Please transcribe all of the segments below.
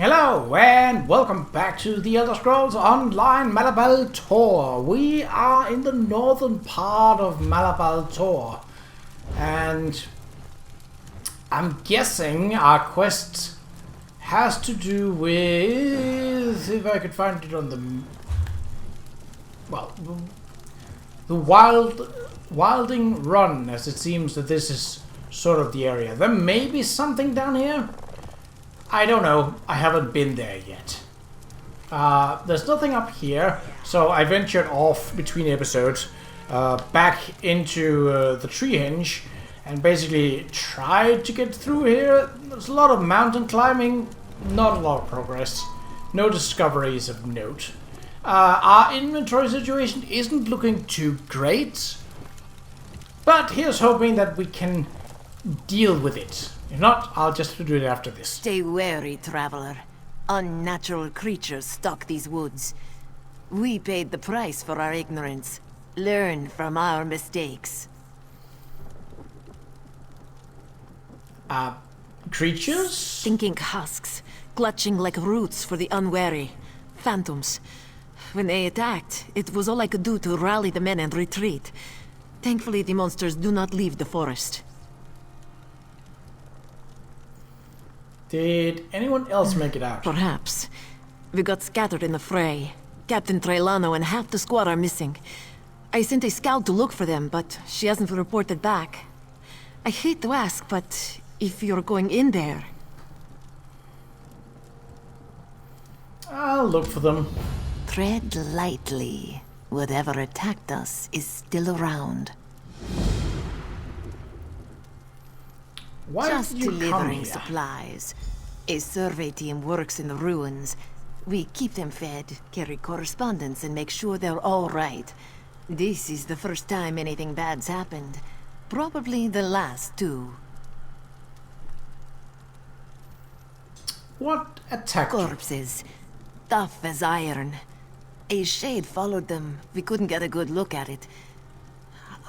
Hello and welcome back to the Elder Scrolls Online Malabal Tour. We are in the northern part of Malabal Tour, and I'm guessing our quest has to do with, if I could find it on the Wilding Run, as it seems that this is sort of the area. There may be something down here. I don't know. I haven't been there yet. There's nothing up here, so I ventured off between episodes back into the tree hinge and basically tried to get through here. There's a lot of mountain climbing, not a lot of progress, no discoveries of note. Our inventory situation isn't looking too great, but here's hoping that we can deal with it. If not, I'll just do it after this. Stay wary, traveler. Unnatural creatures stalk these woods. We paid the price for our ignorance. Learn from our mistakes. Creatures? Stinking husks, clutching like roots for the unwary. Phantoms. When they attacked, it was all I could do to rally the men and retreat. Thankfully, the monsters do not leave the forest. Did anyone else make it out? Perhaps. We got scattered in the fray. Captain Trelano and half the squad are missing. I sent a scout to look for them, but she hasn't reported back. I hate to ask, but if you're going in there... I'll look for them. Tread lightly. Whatever attacked us is still around. Why Just did you delivering come here? supplies. A survey team works in the ruins. We keep them fed, carry correspondence, and make sure they're all right. This is the first time anything bad's happened. Probably the last, too. What attacked you? Corpses. Tough as iron. A shade followed them. We couldn't get a good look at it.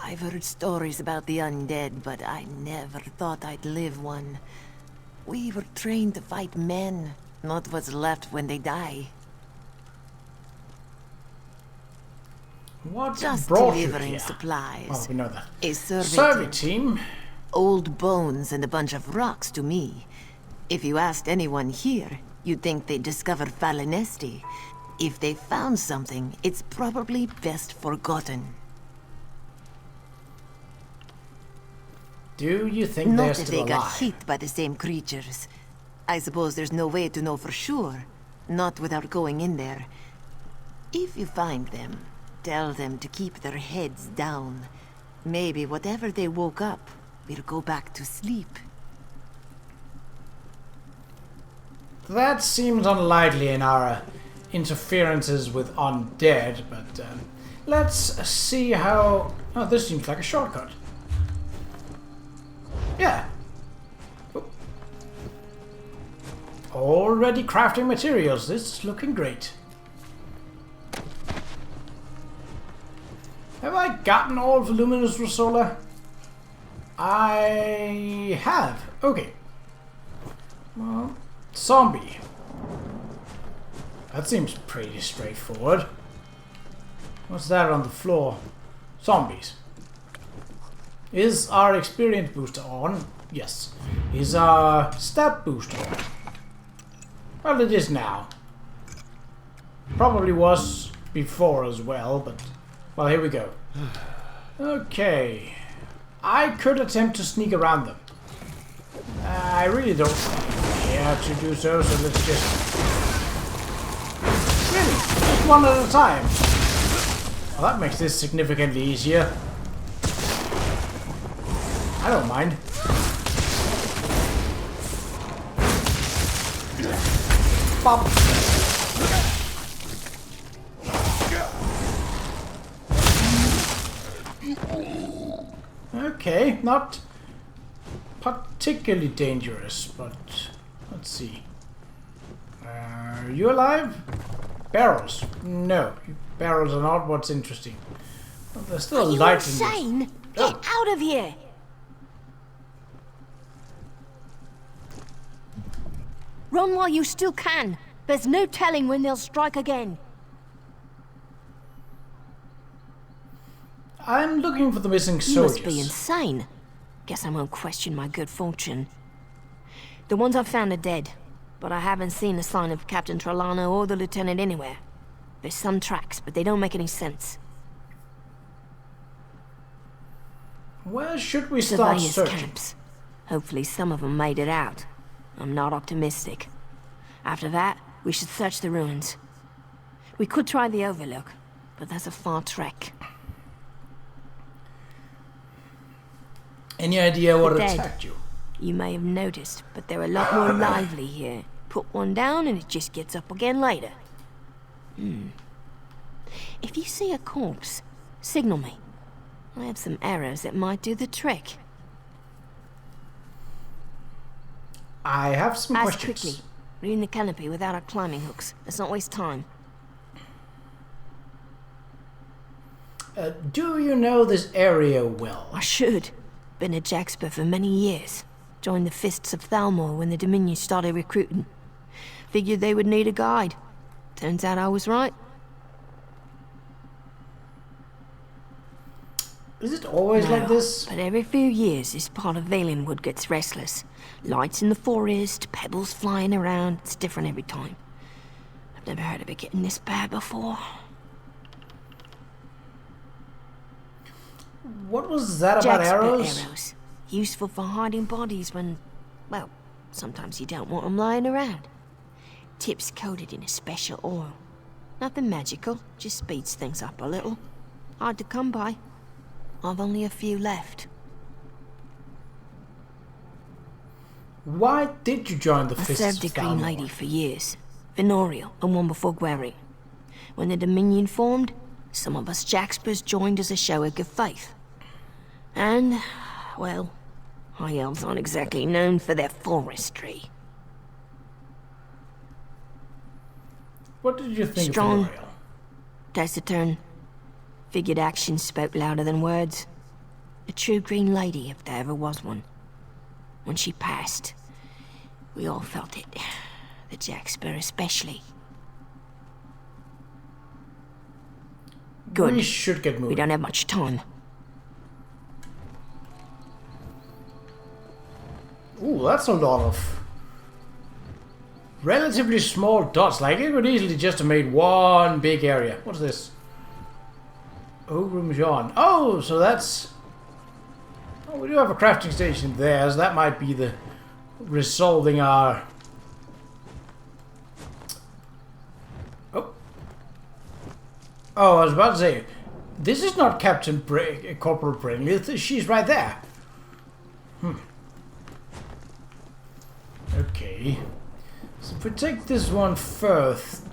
I've heard stories about the undead, but I never thought I'd live one. We were trained to fight men, not what's left when they die. What Just brought you delivering here? supplies. Oh, we know that. A Survey team? Old bones and a bunch of rocks to me. If you asked anyone here, you'd think they'd discovered Falinesti. If they found something, it's probably best forgotten. Do you think Not they're if still they got alive? hit by the same creatures. I suppose there's no way to know for sure. Not without going in there. If you find them, tell them to keep their heads down. Maybe whatever they woke up will go back to sleep. That seems unlikely in our interferences with undead, but let's see how... Oh, this seems like a shortcut. Yeah. Oh. Already crafting materials. This is looking great. Have I gotten all voluminous Rosola? I have. Okay. Well, zombie. That seems pretty straightforward. What's that on the floor? Zombies. Is our experience booster on? Yes. Is our stat booster on? Well, it is now. Probably was before as well, but... Well, here we go. Okay. I could attempt to sneak around them. I really don't care to do so, so let's just... Really? Just one at a time. Well, that makes this significantly easier. I don't mind. Bop. Okay, not particularly dangerous, but let's see. Are you alive? Barrels? No, barrels are not what's interesting. Well, there's still a light in this. Insane! Get out of here! Run while you still can. There's no telling when they'll strike again. I'm looking for the missing You soldiers. must be insane. Guess I won't question my good fortune. The ones I've found are dead, but I haven't seen a sign of Captain Trelawney or the lieutenant anywhere. There's some tracks, but they don't make any sense. Where should we start Surveyors' searching? camps. Hopefully some of them made it out. I'm not optimistic. After that, we should search the ruins. We could try the Overlook, but that's a far trek. Any idea what The dead. attacked you? You may have noticed, but they're a lot more lively here. Put one down and it just gets up again later. If you see a corpse, signal me. I have some arrows that might do the trick. I have some As questions. quickly. We're in the canopy without our climbing hooks. Let's not waste time. Do you know this area well? I should. Been at Jaxper for many years. Joined the Fists of Thalmor when the Dominion started recruiting. Figured they would need a guide. Turns out I was right. Is it always like this? But every few years, this part of Valenwood gets restless. Lights in the forest, pebbles flying around. It's different every time. I've never heard of it getting this bad before. What was that about arrows? Arrows. Useful for hiding bodies when, well, sometimes you don't want them lying around. Tips coated in a special oil. Nothing magical, just speeds things up a little. Hard to come by. I've only a few left. Why did you join the I Fists served a of Green Thalmor? Lady for years. Venorial, and one before Guerry. When the Dominion formed, some of us Jaxpers joined as a show of good faith. And, well, High Elves aren't exactly known for their forestry. What did you think Strong. of Venorial? Taciturn. Figured actions spoke louder than words. A true Green Lady, if there ever was one. When she passed, we all felt it. The Jaxper especially. Good. We should get moving. We don't have much time. Ooh, that's a lot of relatively small dots. Like, it could easily just have made one big area. What's this? Ogrum John. Oh, so that's... Oh, we do have a crafting station there, so that might be the resolving our... Oh. Oh, I was about to say, this is not Corporal Brinley. She's right there. Okay. So if we take this one first...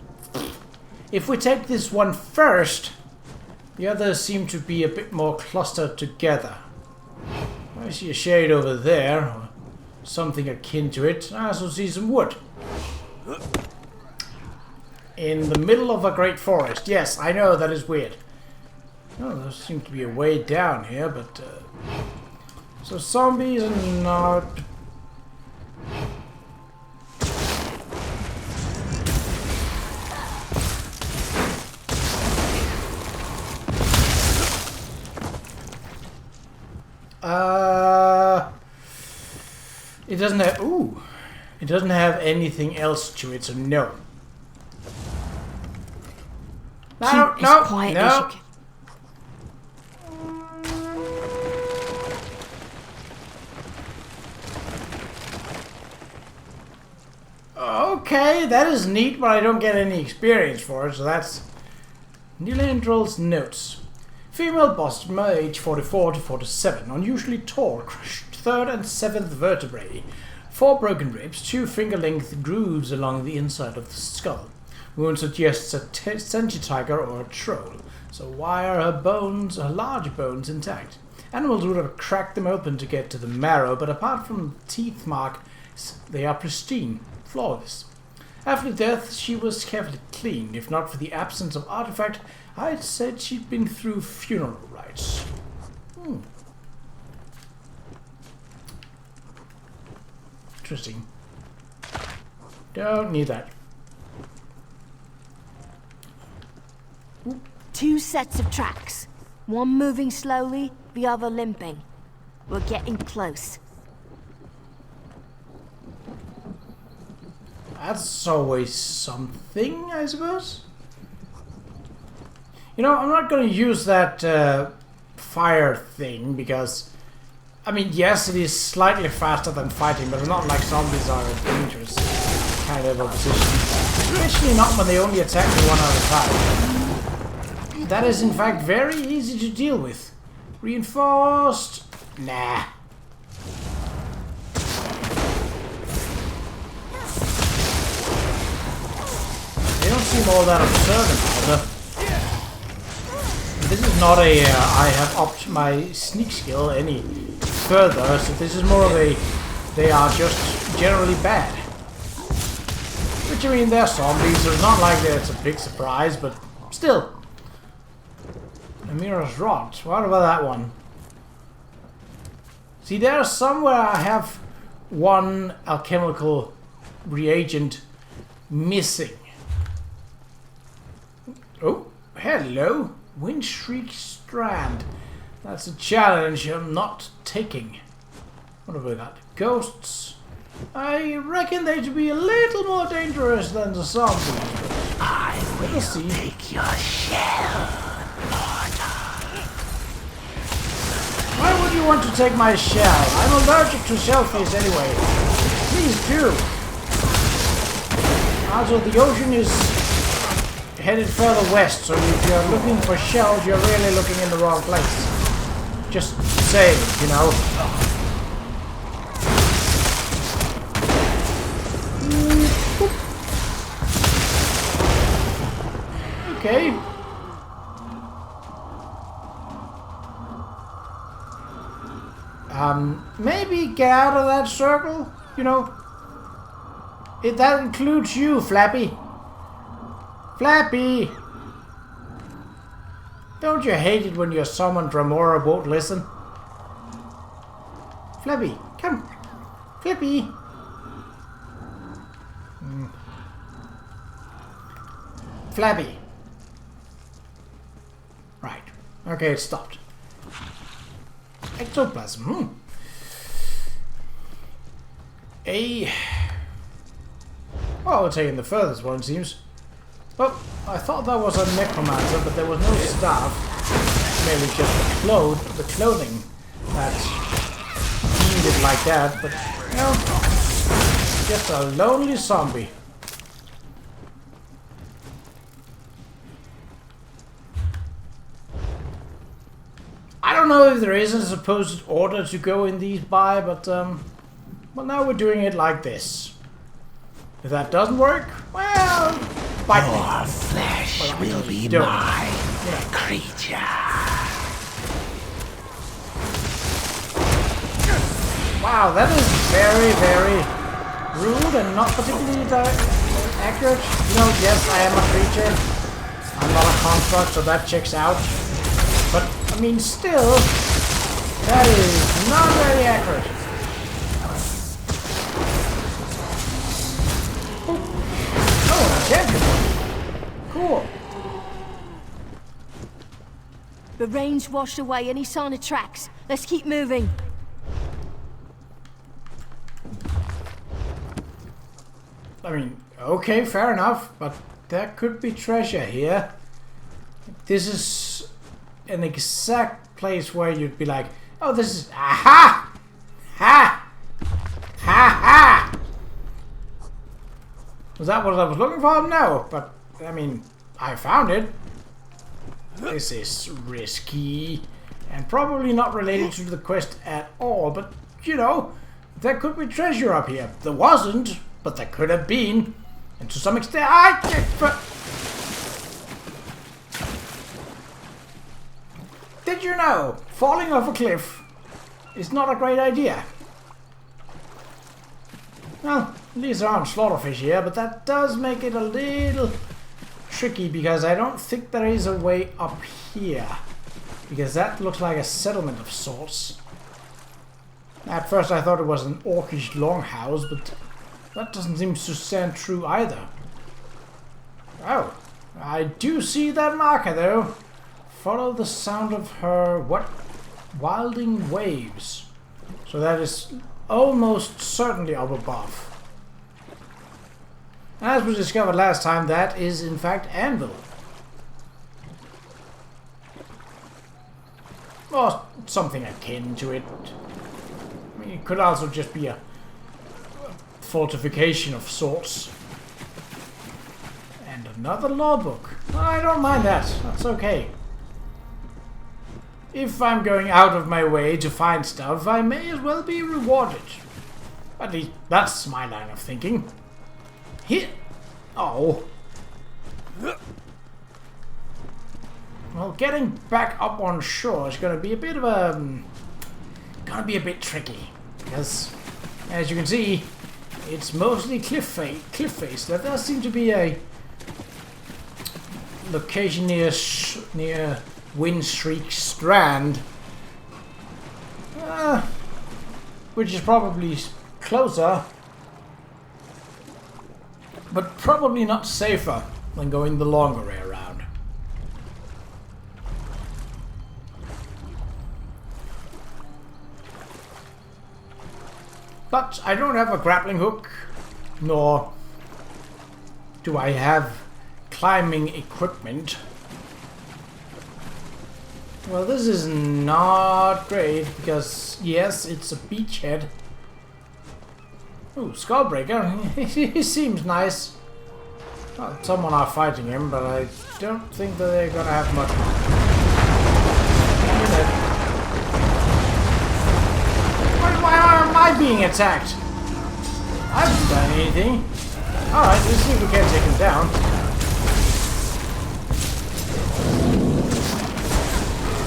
If we take this one first, the others seem to be a bit more clustered together. I see a shade over there, or something akin to it. I also see some wood. In the middle of a great forest. Yes, I know, that is weird. Oh, there seems to be a way down here, but... So zombies are not... It doesn't have... Ooh. It doesn't have anything else to it, so no. No, Keep no, as quiet no. as you can. Okay, that is neat, but I don't get any experience for it, so that's... Nelandrel's notes. Female Bosmer, age 44 to 47, unusually tall, crushed 3rd and 7th vertebrae. 4 broken ribs, 2 finger-length grooves along the inside of the skull. Wound suggests a sentient tiger or a troll. So why are her large bones intact? Animals would have cracked them open to get to the marrow, but apart from the teeth mark, they are pristine, flawless. After death, she was carefully cleaned. If not for the absence of artifact, I'd said she'd been through funeral rites. Interesting. Don't need that. 2 sets of tracks. One moving slowly, the other limping. We're getting close. That's always something, I suppose. You know, I'm not going to use that fire thing because, I mean, yes, it is slightly faster than fighting, but it's not like zombies are a dangerous kind of a position. Especially not when they only attack you one at a time. That is, in fact, very easy to deal with. Reinforced? Nah. They don't seem all that observant either. This is not a I have upped my sneak skill any further, so this is more of a they are just generally bad. Which, I mean, they're zombies, so it's not like that it's a big surprise, but still. Amira's Rod. What about that one? See, there's somewhere I have one alchemical reagent missing. Oh, hello. Windshriek Strand. That's a challenge I'm not taking. What have we got? Ghosts. I reckon they to be a little more dangerous than the zombies. I will see. take your shell, mortal. Why would you want to take my shell? I'm allergic to shellfish anyway. Please do. Also, the ocean is headed further west, so if you're looking for shells, you're really looking in the wrong place. Just saying, you know. Okay. Maybe get out of that circle, you know. That includes you, Flappy. Flappy! Don't you hate it when your summoned Remora won't listen? Flappy, come. Flippy. Flappy. Right. Okay, it stopped. Ectoplasm. Well, we're taking the furthest one, it seems. Oh, I thought that was a necromancer, but there was no staff. Maybe just the clothing that deemed it like that, but, you know, just a lonely zombie. I don't know if there is a supposed order to go in these by, but, well, now we're doing it like this. If that doesn't work, well, bite me. Your flesh will be mine, creature. Wow, that is very, very rude and not particularly accurate. You know, yes, I am a creature. I'm not a construct, so that checks out. But, I mean, still, that is not very accurate. Cool. The rain's washed away any sign of tracks. Let's keep moving. I mean, okay, fair enough, but there could be treasure here. This is an exact place where you'd be like, oh, this is... Aha! Ha! Ha ha! Was that what I was looking for? No, but, I mean, I found it. This is risky, and probably not related to the quest at all, but, you know, there could be treasure up here. There wasn't, but there could have been, and to some extent, Did you know, falling off a cliff is not a great idea? Well, these aren't slaughterfish here, but that does make it a little tricky because I don't think there is a way up here. Because that looks like a settlement of sorts. At first I thought it was an orcish longhouse, but that doesn't seem to stand true either. Oh, I do see that marker though. Follow the sound of her, what? Wilding waves. So that is almost certainly up above. As we discovered last time, that is in fact anvil. Or something akin to it. I mean, it could also just be a fortification of sorts. And another law book. I don't mind that. That's okay. If I'm going out of my way to find stuff, I may as well be rewarded. At least that's my line of thinking. Here. Oh. Well, getting back up on shore is going to be a bit of a... gonna be a bit tricky. Because, as you can see, it's mostly cliff face. There does seem to be a location near Windstreak Strand. Which is probably closer. But probably not safer than going the longer way around. But I don't have a grappling hook, nor do I have climbing equipment. Well, this is not great, because yes, it's a beachhead. Ooh, Skullbreaker. He seems nice. Well, someone are fighting him, but I don't think that they're gonna have much. Why am I being attacked? I haven't done anything. Alright, let's see if we can take him down.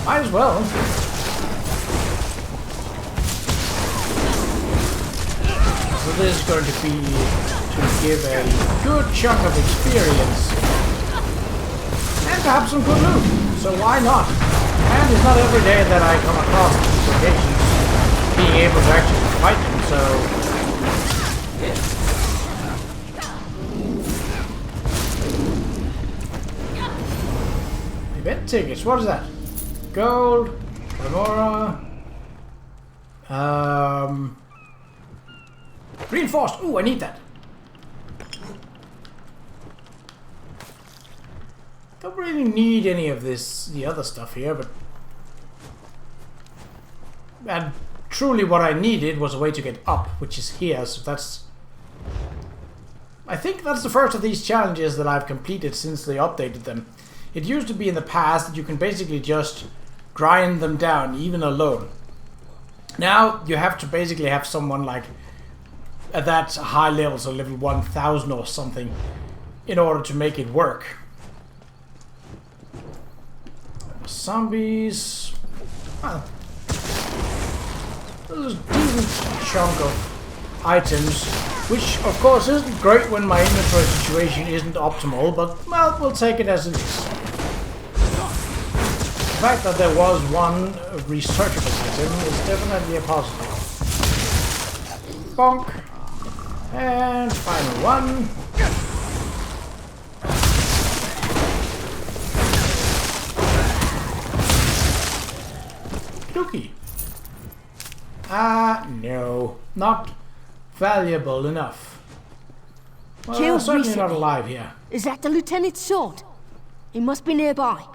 Might as well. So this is going to be to give a good chunk of experience. And perhaps some good loot. So why not? And it's not every day that I come across these locations being able to actually fight them, so... Event tickets, what is that? Gold, Remora, reinforced. Ooh, I need that. Don't really need any of the other stuff here, but... And truly what I needed was a way to get up, which is here, so that's... I think that's the first of these challenges that I've completed since they updated them. It used to be in the past that you can basically just grind them down, even alone. Now, you have to basically have someone like at that high level, so level 1000 or something, in order to make it work. Zombies. Well, this is a decent chunk of items, which of course isn't great when my inventory situation isn't optimal, but well, we'll take it as it is. The fact that there was one researchable item is definitely a positive. Bonk. And final one. Dookie. No. Not valuable enough. Well, Killed certainly recently. not alive here. Is that the lieutenant's sword? He must be nearby.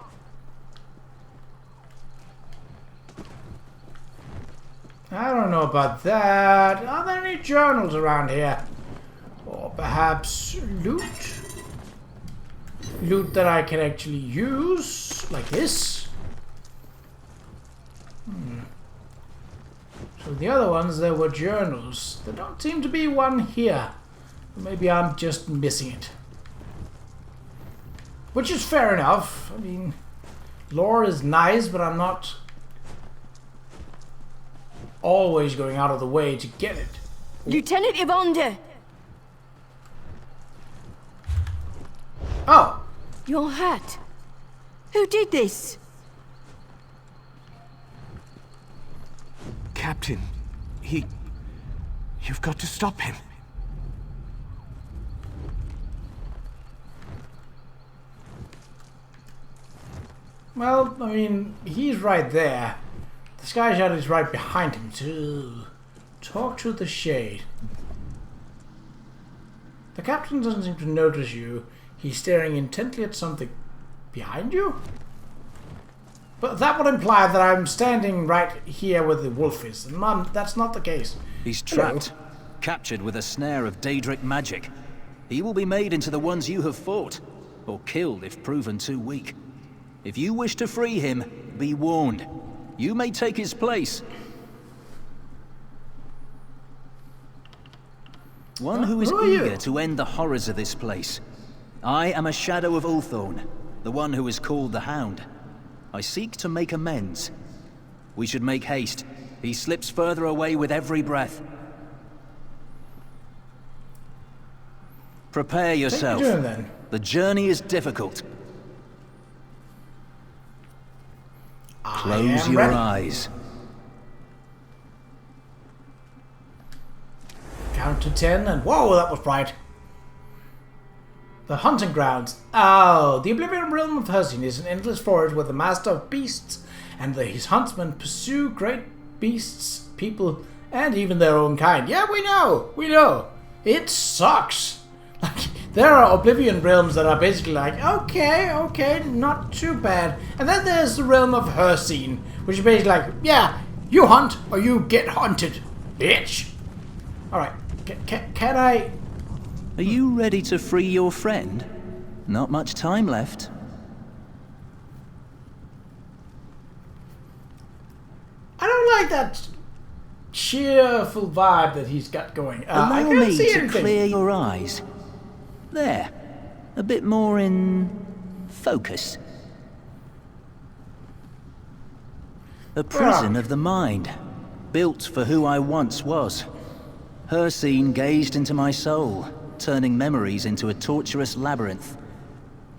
I don't know about that. Are there any journals around here? Or perhaps loot? Loot that I can actually use, like this. So the other ones, there were journals. There don't seem to be one here. Maybe I'm just missing it. Which is fair enough. I mean, lore is nice, but I'm not always going out of the way to get it. Lieutenant Evander! Oh! Your hat. Who did this? Captain, you've got to stop him. Well, I mean, he's right there. The Sky Shadow is right behind him. Talk to the Shade. The captain doesn't seem to notice you. He's staring intently at something behind you? But that would imply that I'm standing right here where the wolf is. And that's not the case. He's trapped, captured with a snare of Daedric magic. He will be made into the ones you have fought, or killed if proven too weak. If you wish to free him, be warned. You may take his place. One who is eager to end the horrors of this place. I am a shadow of Ulthorn, the one who is called the Hound. I seek to make amends. We should make haste. He slips further away with every breath. Prepare yourself. What are you doing, then? The journey is difficult. Close your eyes. Count to 10 and whoa, that was bright. The hunting grounds. Oh, the Oblivion Realm of Hursine is an endless forest where the master of beasts and his huntsmen pursue great beasts, people, and even their own kind. Yeah, we know. It sucks. Like, there are Oblivion realms that are basically like, okay, not too bad. And then there's the realm of Hursine, which is basically like, yeah, you hunt or you get hunted, bitch. Alright, can I... Are you ready to free your friend? Not much time left. I don't like that cheerful vibe that he's got going. I Allow can't me see to anything. clear your eyes. There. A bit more in... focus. A prison of the mind, built for who I once was. Hursine gazed into my soul, turning memories into a torturous labyrinth.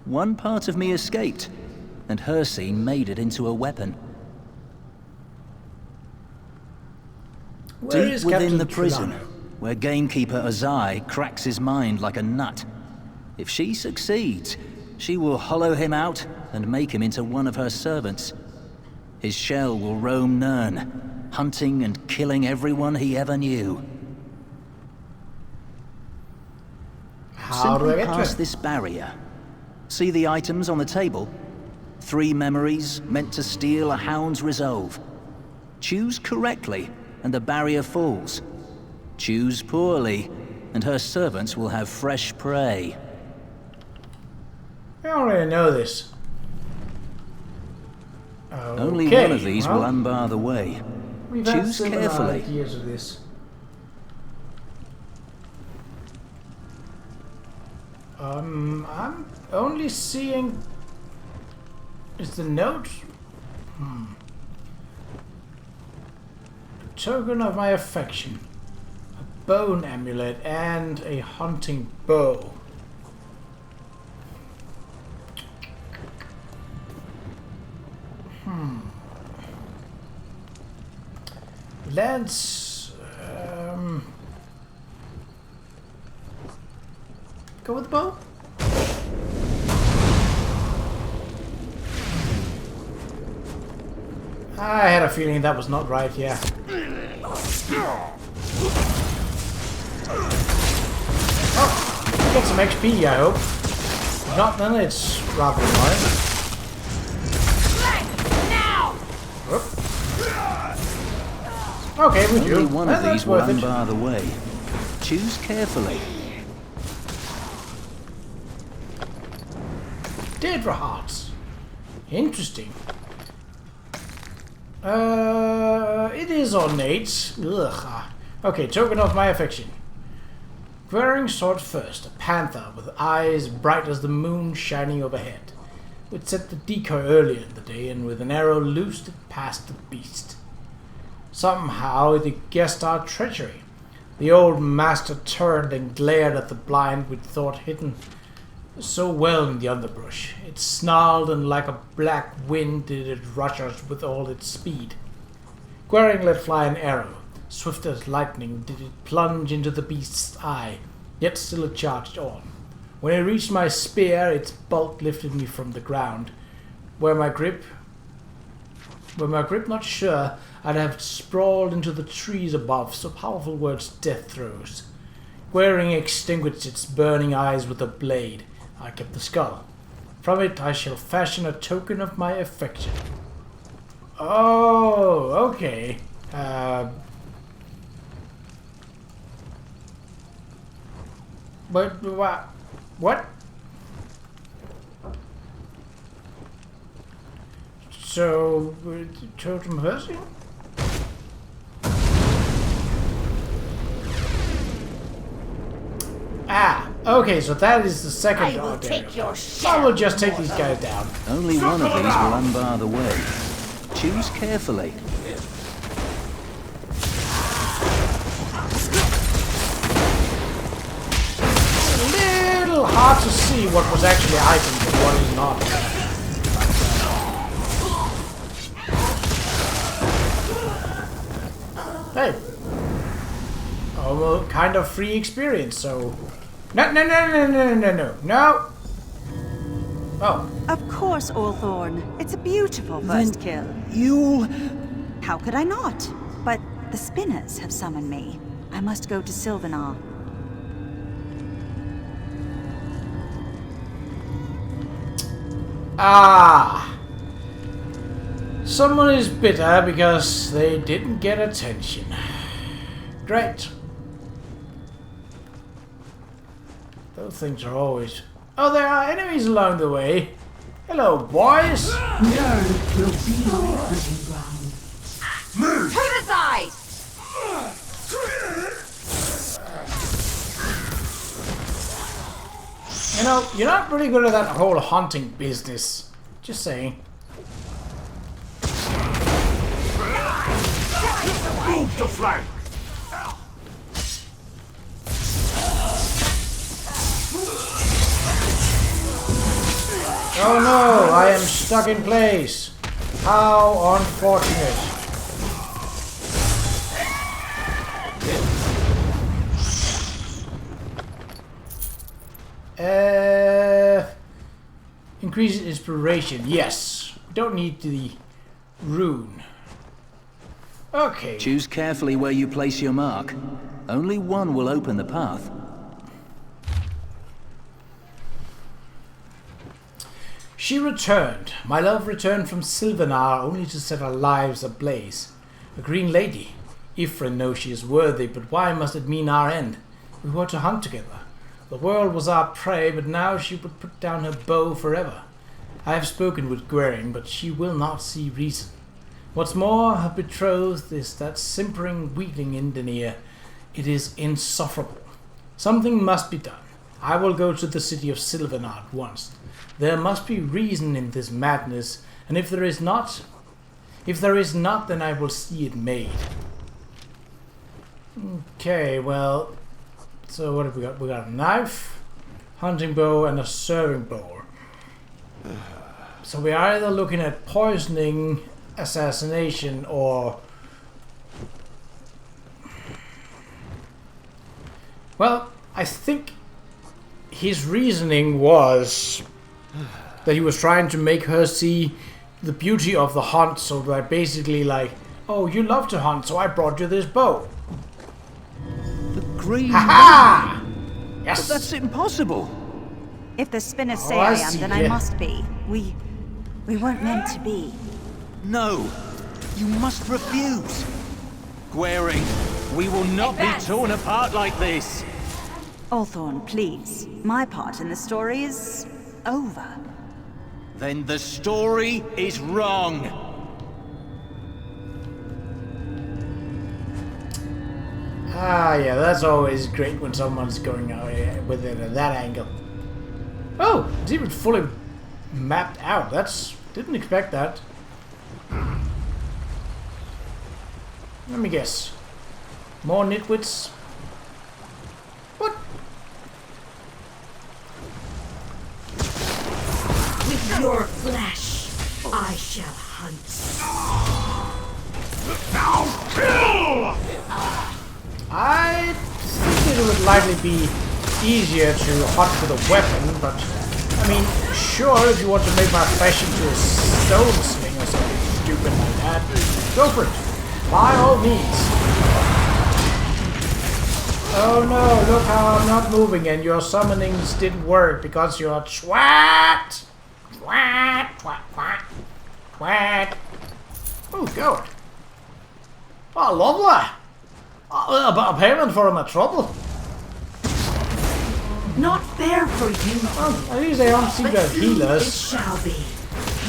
One part of me escaped, and Hursine made it into a weapon. Where Deep is within Captain the prison, Trelawney? where gamekeeper Azai cracks his mind like a nut. If she succeeds, she will hollow him out and make him into one of her servants. His shell will roam Nirn, hunting and killing everyone he ever knew. How do I Simply get to pass it? this barrier. See the items on the table? 3 memories meant to steal a hound's resolve. Choose correctly, and the barrier falls. Choose poorly, and her servants will have fresh prey. I already know this. Only one of these will unbar the way. We've had Choose similar carefully. ideas of this. I'm only seeing... Is the note? Token of my affection. A bone amulet and a hunting bow. Let's go with the bow. I had a feeling that was not right, yeah. Oh, get some XP, I hope. If not, then it's rather annoying. Okay, we do. Only one of That's these will worth it. unbar the way. Choose carefully. Daedra hearts. Interesting. It is ornate. Ugh. Okay, token of my affection. Wearing sword first, a panther with eyes bright as the moon shining overhead. It set the decoy earlier in the day, and with an arrow loosed it past the beast. Somehow it guessed our treachery. The old master turned and glared at the blind we'd thought hidden so well in the underbrush. It snarled, and like a black wind did it rush us with all its speed. Quering let fly an arrow. Swift as lightning did it plunge into the beast's eye, yet still it charged on. When it reached my spear, its bulk lifted me from the ground. Were my grip not sure, I'd have sprawled into the trees above, so powerful were its death throes. Quering extinguished its burning eyes with a blade. I kept the skull. From it I shall fashion a token of my affection. Oh, okay. But what? So, totem version? Ah, okay, so that is the second. I will take your I will just take these guys down. Only one of these will unbar the way. Choose carefully. A little hard to see what was actually items and what is not. Hey. Oh, kind of free experience, so... No! Oh. Of course, Ulthorn. It's a beautiful first kill. You'll... How could I not? But the spinners have summoned me. I must go to Sylvanar. Ah! Someone is bitter because they didn't get attention. Great. Those things are always... Oh, there are enemies along the way. Hello, boys. None will be my hunting ground. To the side! You know, you're not really good at that whole hunting business. Just saying. Move to flank. Oh no, I am stuck in place. How unfortunate. Increase inspiration. Yes. We don't need the rune. Okay. Choose carefully where you place your mark. Only one will open the path. She returned. My love returned from Sylvanar only to set our lives ablaze. A green lady. Ifrin knows she is worthy, but why must it mean our end? We were to hunt together. The world was our prey, but now she would put down her bow forever. I have spoken with Qa'Rajh, but she will not see reason. What's more, her betrothed is that simpering weakling in Denir. It is insufferable. Something must be done. I will go to the city of Sylvanar at once. There must be reason in this madness, and if there is not, then I will see it made. Okay, well, so what have we got? We got a knife, hunting bow, and a serving bow. So we are either looking at poisoning, assassination, or... Well, I think his reasoning was that he was trying to make her see the beauty of the hunt, so that basically like, oh, you love to hunt, so I brought you this bow. The green... Ha-ha! Yes! But that's impossible! If the spinners say Oh, I I am, see, then yeah. I must be. We weren't meant to be. No! You must refuse! Qa'Rajh, we will not be torn apart like this! Ulthorn, please. My part in the story is over. Then the story is wrong! Ah, yeah, that's always great when someone's going out with it at that angle. Oh, it's even fully mapped out. Didn't expect that. Let me guess. More nitwits? What? With your flesh, I shall hunt. Now kill! I think it would likely be easier to hunt with a weapon, but I I mean, sure, if you want to make my flesh into a stone sling or something stupid like that, go for it. By all means. Oh no, look how I'm not moving and your summonings didn't work because you're twat! Twat, twat, twat, twat. Oh, good. Oh, lovely. A payment for my trouble. Not fair for you. Well, at least they don't seem to have It healers. shall be.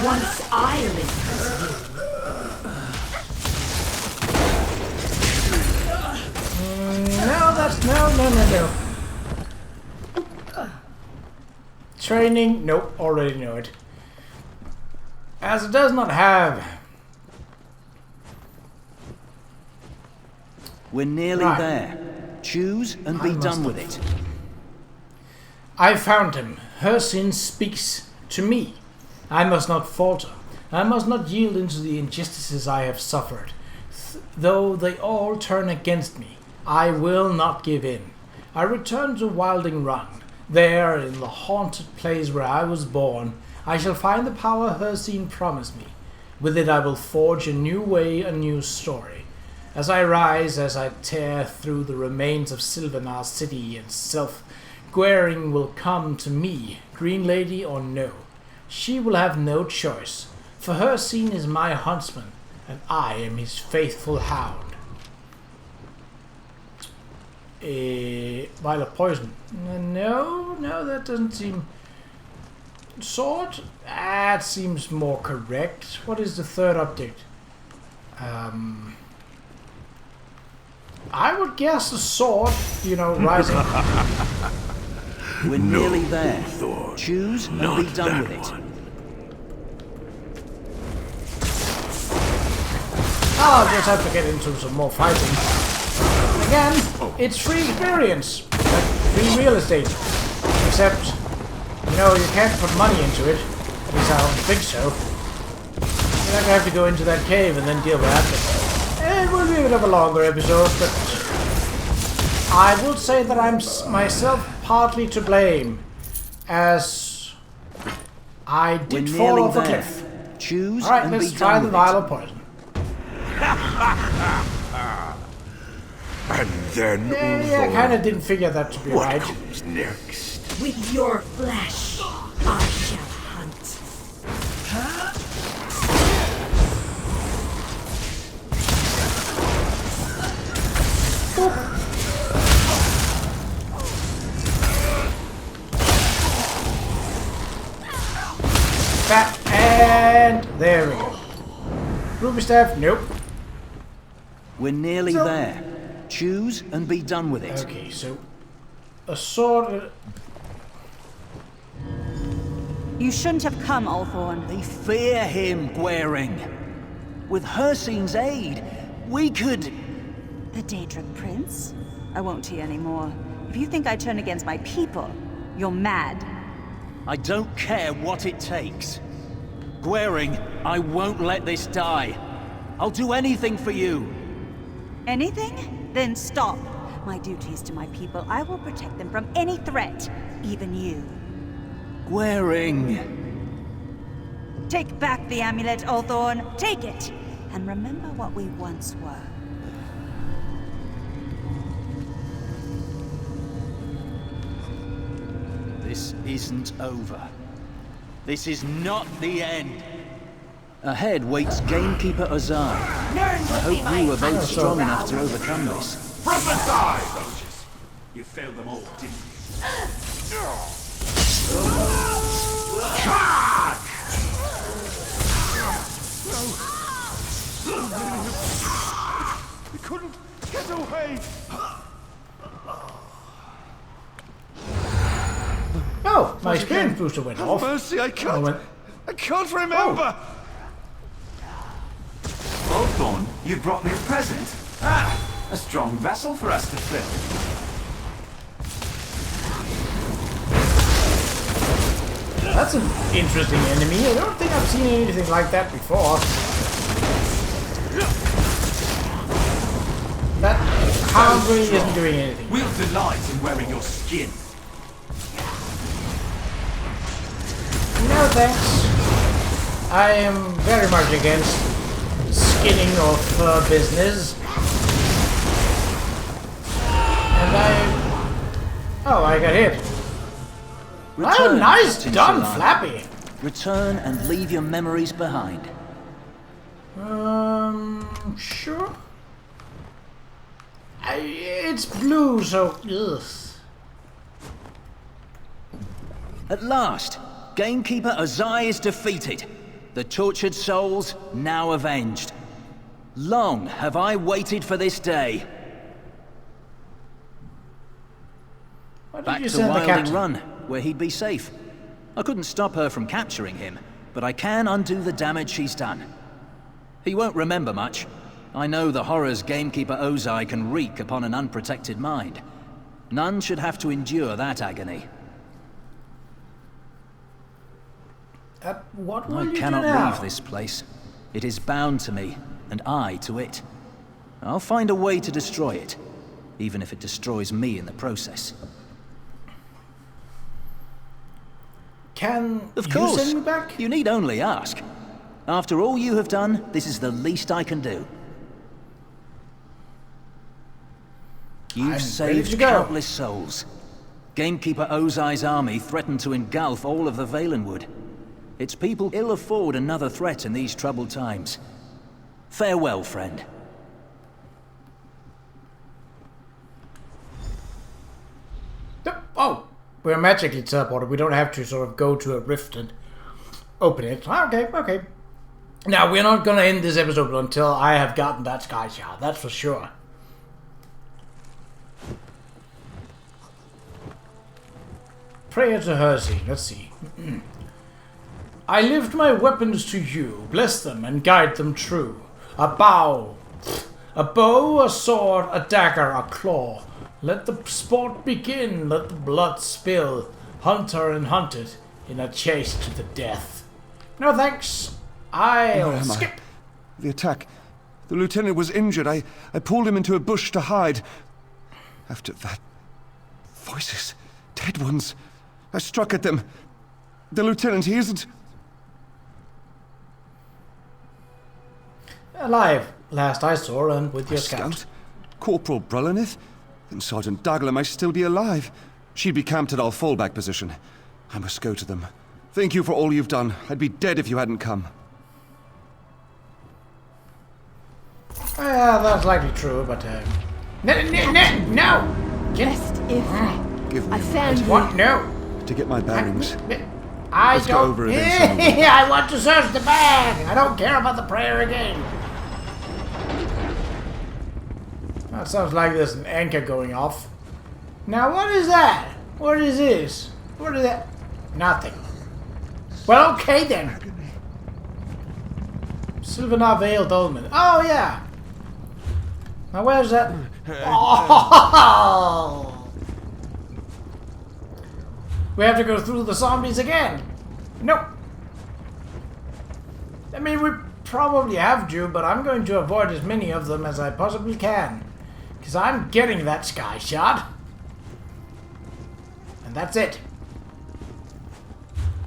Once I live No, that's no. Training, nope, already know it. As it does not have. We're nearly Right. there. Choose and be done with it. I found him. Her sin speaks to me. I must not falter. I must not yield into the injustices I have suffered. Though they all turn against me, I will not give in. I return to Wilding Run. There, in the haunted place where I was born, I shall find the power Hircine promised me. With it I will forge a new way, a new story. As I rise, as I tear through the remains of Sylvanar's city and self, Qa'Rajh will come to me, Green Lady or no. She will have no choice, for Hircine is my huntsman, and I am his faithful hound. Vial of poison. No, that doesn't seem... Sword? That seems more correct. What is the third update? I would guess the sword, rising. We're nearly there. Choose and be done with it. I'll just have to get into some more fighting. Again, it's free experience, like free real estate. Except, you can't put money into it. At least I don't think so. You're not gonna have to go into that cave and then deal with that. It will be a bit of a longer episode, but I would say that I'm myself partly to blame, as I did fall off a cliff. Choose All right, and let's be try done the with vial it. of poison. And then Yeah, I kind of didn't figure that to be what right. comes next? with your flesh, I shall hunt. That, and there we go. Ruby staff, nope. We're nearly So- there. Choose and be done with it. Okay, so a sword. You shouldn't have come, Althorn. They fear him, Qa'Rajh. With Hircine's aid, we could... The Daedric Prince? I won't hear any more. If you think I turn against my people, you're mad. I don't care what it takes. Qa'Rajh, I won't let this die. I'll do anything for you. Anything? Then stop. My duty is to my people. I will protect them from any threat, even you. Qa'Rajh. Take back the amulet, Althorn. Take it! And remember what we once were. This isn't over. This is not the end. Ahead waits Gamekeeper Azar. I hope you were both strong enough to overcome this. Prophesy! You failed them all, didn't you? We couldn't get away! Oh, my experience booster went Have off. mercy, I can't. Oh, went- I can't remember! Thorn, you brought me a present. A strong vessel for us to fill. That's an interesting enemy. I don't think I've seen anything like that before. That hound really isn't doing anything. We'll delight in wearing your skin. thanks. I am very much against skinning of business. And oh, I got hit. Oh, nice done, Flappy. Return and leave your memories behind. Sure. It's blue, so ugh. At last, Gamekeeper Ozai is defeated. The tortured souls now avenged. Long have I waited for this day. Back to Wilding Run, where he'd be safe. I couldn't stop her from capturing him, but I can undo the damage she's done. He won't remember much. I know the horrors Gamekeeper Ozai can wreak upon an unprotected mind. None should have to endure that agony. What will I you cannot do now? leave this place. It is bound to me, and I to it. I'll find a way to destroy it, even if it destroys me in the process. Can Of you course. send me back? You need only ask. After all you have done, this is the least I can do. You've I'm saved ready to go. countless souls. Gamekeeper Ozai's army threatened to engulf all of the Valenwood. Its people ill afford another threat in these troubled times. Farewell, friend. Oh, we're magically teleported. We don't have to sort of go to a rift and open it. Okay. Now, we're not gonna end this episode until I have gotten that sky shard. That's for sure. Prayer to Hersey. Let's see. I lift my weapons to you. Bless them and guide them true. A bow, a sword, a dagger, a claw. Let the sport begin, let the blood spill. Hunter and hunted in a chase to the death. No thanks. I'll skip. The attack. The lieutenant was injured. I pulled him into a bush to hide. After that... voices. Dead ones. I struck at them. The lieutenant, he isn't... Alive, last I saw, and with your scout. Corporal Brullenith? Then Sergeant Dagler might still be alive. She'd be camped at our fallback position. I must go to them. Thank you for all you've done. I'd be dead if you hadn't come. That's likely true, but no! Best if Give me I found you. What? No! to get my bearings. I Let's go don't. over it then, I want to search the bag. I don't care about the prayer again. That sounds like there's an anchor going off. Now, what is that? What is this? What is that? Nothing. Well, okay then. Sylvanar Vale Dolmen. Oh, yeah. Now, where's that? Oh! We have to go through the zombies again. Nope. I mean, we probably have to, but I'm going to avoid as many of them as I possibly can. Because I'm getting that sky shot. And that's it.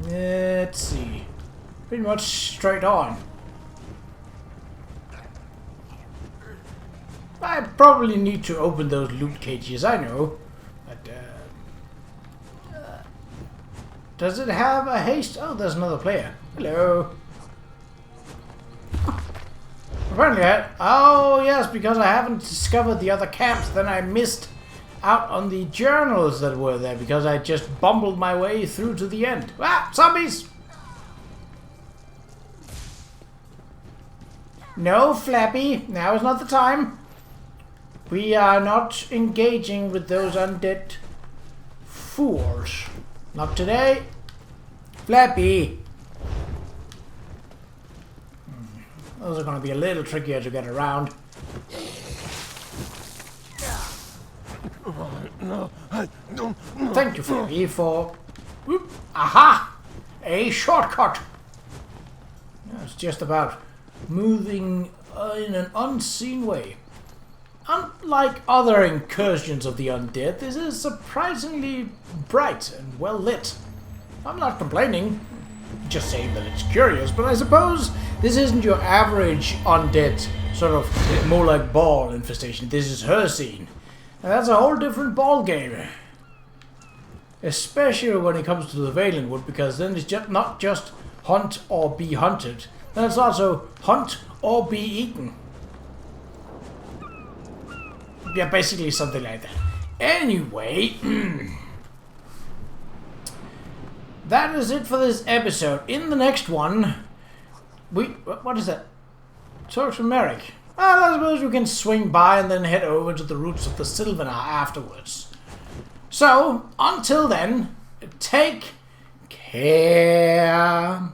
Let's see. Pretty much straight on. I probably need to open those loot cages, I know. But, does it have a haste? Oh, there's another player. Hello. Apparently oh, yes, because I haven't discovered the other camps, then I missed out on the journals that were there because I just bumbled my way through to the end. Ah, zombies! No, Flappy, now is not the time. We are not engaging with those undead fools. Not today. Flappy! Those are going to be a little trickier to get around. Thank you, Flappy, for... Whoop. Aha! A shortcut! It's just about moving in an unseen way. Unlike other incursions of the undead, this is surprisingly bright and well lit. I'm not complaining. just saying that it's curious, but I suppose this isn't your average undead sort of more like ball infestation. This is her scene. And that's a whole different ball game. Especially when it comes to the Valen Wood, because then it's just not just hunt or be hunted. Then it's also hunt or be eaten. Yeah, basically something like that. Anyway, that is it for this episode. In the next one, what is that? Talks from Merrick. Well, I suppose we can swing by and then head over to the roots of the Sylvanar afterwards. So, until then, take care.